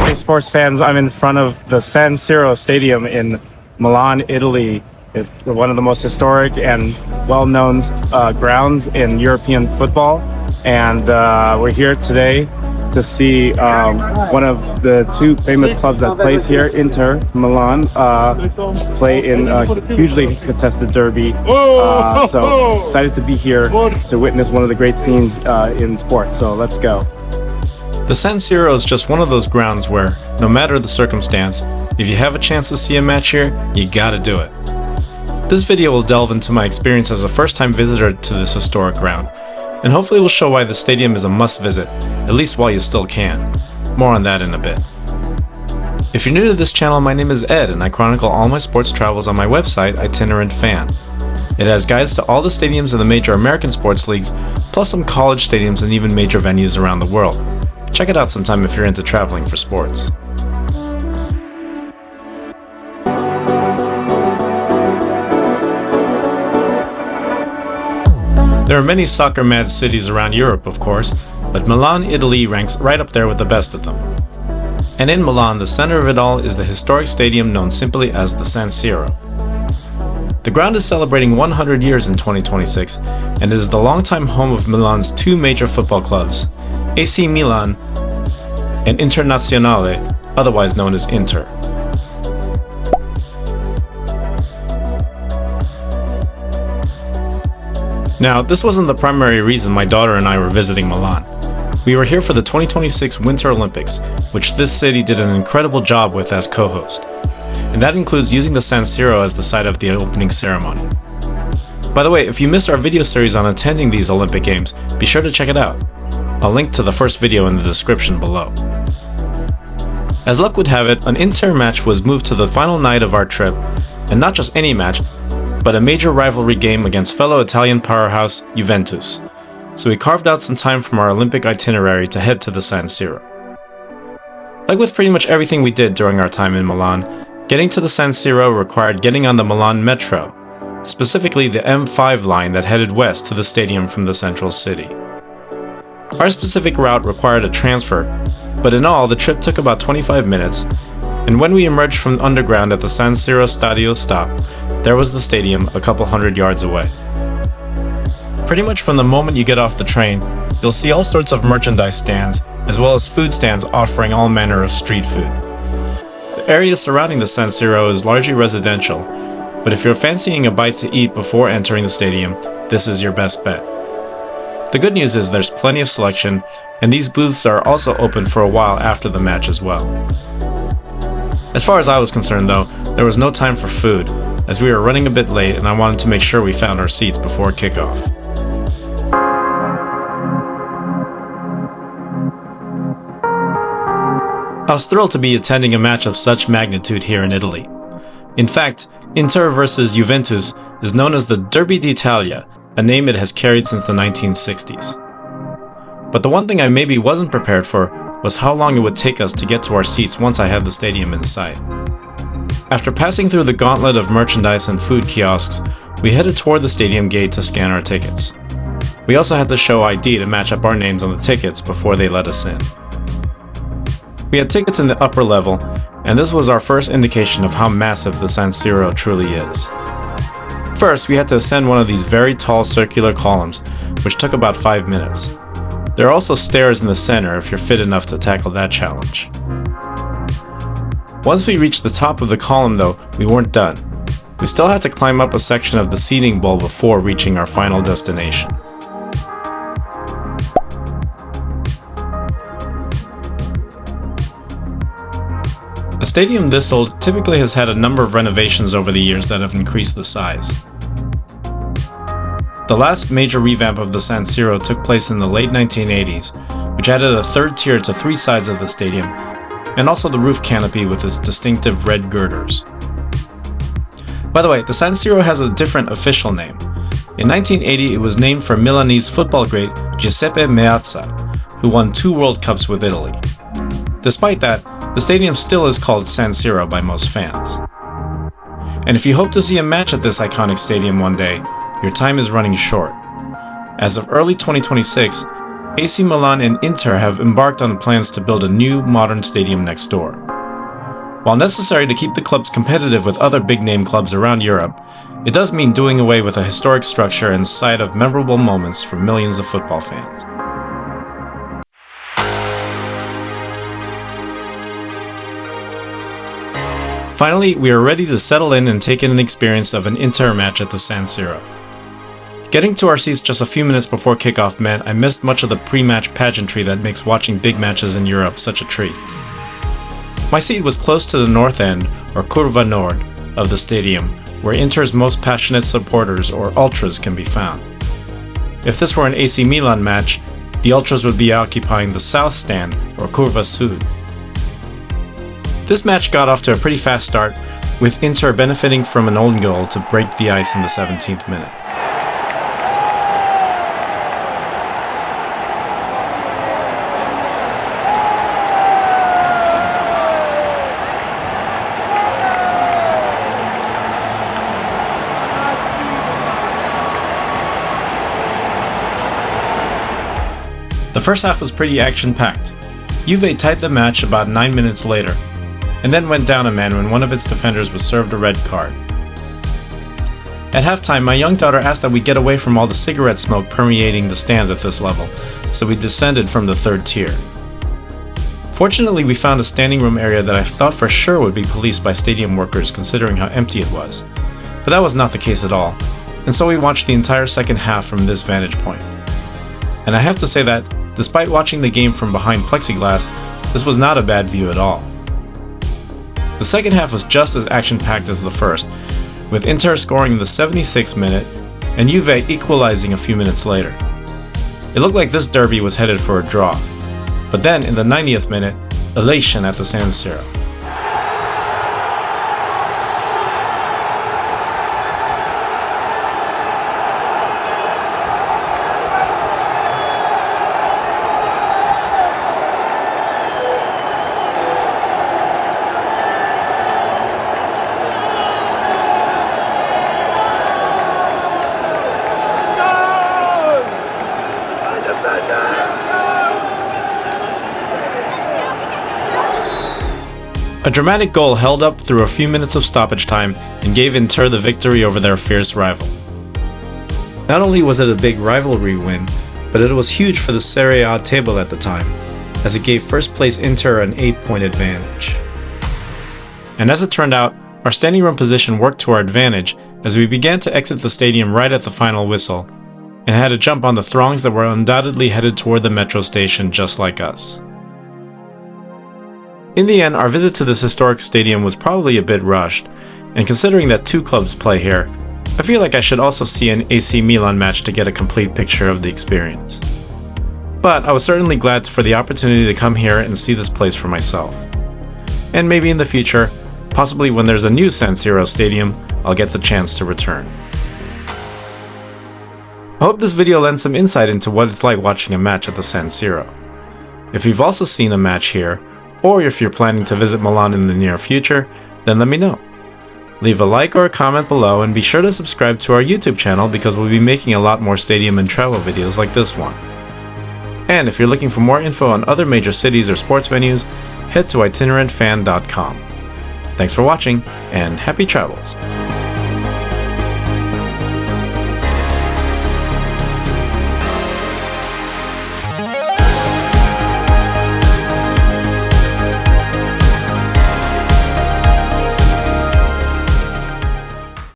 Hey, sports fans, I'm in front of the San Siro Stadium in Milan, Italy. It's one of the most historic and well-known grounds in European football. And we're here today to see one of the two famous clubs that plays here, Inter Milan, play in a hugely contested derby. So excited to be here to witness one of the great scenes in sports. So let's go. The San Siro is just one of those grounds where, no matter the circumstance, if you have a chance to see a match here, you gotta do it. This video will delve into my experience as a first-time visitor to this historic ground, and hopefully will show why the stadium is a must-visit, at least while you still can. More on that in a bit. If you're new to this channel, my name is Ed, and I chronicle all my sports travels on my website, Itinerant Fan. It has guides to all the stadiums in the major American sports leagues, plus some college stadiums and even major venues around the world. Check it out sometime if you're into traveling for sports. There are many soccer-mad cities around Europe, of course, but Milan, Italy ranks right up there with the best of them. And in Milan, the center of it all is the historic stadium known simply as the San Siro. The ground is celebrating 100 years in 2026, and it is the longtime home of Milan's two major football clubs, AC Milan and Internazionale, otherwise known as Inter. Now, this wasn't the primary reason my daughter and I were visiting Milan. We were here for the 2026 Winter Olympics, which this city did an incredible job with as co-host. And that includes using the San Siro as the site of the opening ceremony. By the way, if you missed our video series on attending these Olympic Games, be sure to check it out. I'll link to the first video in the description below. As luck would have it, an Inter match was moved to the final night of our trip, and not just any match, but a major rivalry game against fellow Italian powerhouse Juventus. So we carved out some time from our Olympic itinerary to head to the San Siro. Like with pretty much everything we did during our time in Milan, getting to the San Siro required getting on the Milan Metro, specifically the M5 line that headed west to the stadium from the central city. Our specific route required a transfer, but in all the trip took about 25 minutes, and when we emerged from underground at the San Siro Stadio stop, there was the stadium a couple hundred yards away. Pretty much from the moment you get off the train, you'll see all sorts of merchandise stands, as well as food stands offering all manner of street food. The area surrounding the San Siro is largely residential, but if you're fancying a bite to eat before entering the stadium, this is your best bet. The good news is there's plenty of selection, and these booths are also open for a while after the match as well. As far as I was concerned though, there was no time for food, as we were running a bit late and I wanted to make sure we found our seats before kickoff. I was thrilled to be attending a match of such magnitude here in Italy. In fact, Inter versus Juventus is known as the Derby d'Italia, a name it has carried since the 1960s. But the one thing I maybe wasn't prepared for was how long it would take us to get to our seats once I had the stadium in sight. After passing through the gauntlet of merchandise and food kiosks, we headed toward the stadium gate to scan our tickets. We also had to show ID to match up our names on the tickets before they let us in. We had tickets in the upper level, and this was our first indication of how massive the San Siro truly is. First, we had to ascend one of these very tall circular columns, which took about 5 minutes. There are also stairs in the center if you're fit enough to tackle that challenge. Once we reached the top of the column though, we weren't done. We still had to climb up a section of the seating bowl before reaching our final destination. A stadium this old typically has had a number of renovations over the years that have increased the size. The last major revamp of the San Siro took place in the late 1980s, which added a third tier to 3 sides of the stadium, and also the roof canopy with its distinctive red girders. By the way, the San Siro has a different official name. In 1980, it was named for Milanese football great Giuseppe Meazza, who won 2 World Cups with Italy. Despite that, the stadium still is called San Siro by most fans. And if you hope to see a match at this iconic stadium one day, your time is running short. As of early 2026, AC Milan and Inter have embarked on plans to build a new, modern stadium next door. While necessary to keep the clubs competitive with other big-name clubs around Europe, it does mean doing away with a historic structure and site of memorable moments for millions of football fans. Finally, we are ready to settle in and take in the experience of an Inter match at the San Siro. Getting to our seats just a few minutes before kickoff meant I missed much of the pre-match pageantry that makes watching big matches in Europe such a treat. My seat was close to the north end, or Curva Nord, of the stadium, where Inter's most passionate supporters, or ultras, can be found. If this were an AC Milan match, the ultras would be occupying the south stand, or Curva Sud. This match got off to a pretty fast start, with Inter benefiting from an own goal to break the ice in the 17th minute. The first half was pretty action-packed. Juve tied the match about 9 minutes later, and then went down a man when one of its defenders was served a red card. At halftime, my young daughter asked that we get away from all the cigarette smoke permeating the stands at this level, so we descended from the third tier. Fortunately, we found a standing room area that I thought for sure would be policed by stadium workers considering how empty it was, but that was not the case at all, and so we watched the entire second half from this vantage point. And I have to say that, despite watching the game from behind plexiglass, this was not a bad view at all. The second half was just as action-packed as the first, with Inter scoring in the 76th minute and Juve equalizing a few minutes later. It looked like this derby was headed for a draw, but then in the 90th minute, elation at the San Siro. A dramatic goal held up through a few minutes of stoppage time and gave Inter the victory over their fierce rival. Not only was it a big rivalry win, but it was huge for the Serie A table at the time, as it gave first place Inter an 8-point advantage. And as it turned out, our standing room position worked to our advantage as we began to exit the stadium right at the final whistle, and had to jump on the throngs that were undoubtedly headed toward the metro station just like us. In the end, our visit to this historic stadium was probably a bit rushed, and considering that two clubs play here, I feel like I should also see an AC Milan match to get a complete picture of the experience. But I was certainly glad for the opportunity to come here and see this place for myself. And maybe in the future, possibly when there's a new San Siro stadium, I'll get the chance to return. I hope this video lends some insight into what it's like watching a match at the San Siro. If you've also seen a match here, or if you're planning to visit Milan in the near future, then let me know. Leave a like or a comment below and be sure to subscribe to our YouTube channel because we'll be making a lot more stadium and travel videos like this one. And if you're looking for more info on other major cities or sports venues, head to itinerantfan.com. Thanks for watching and happy travels!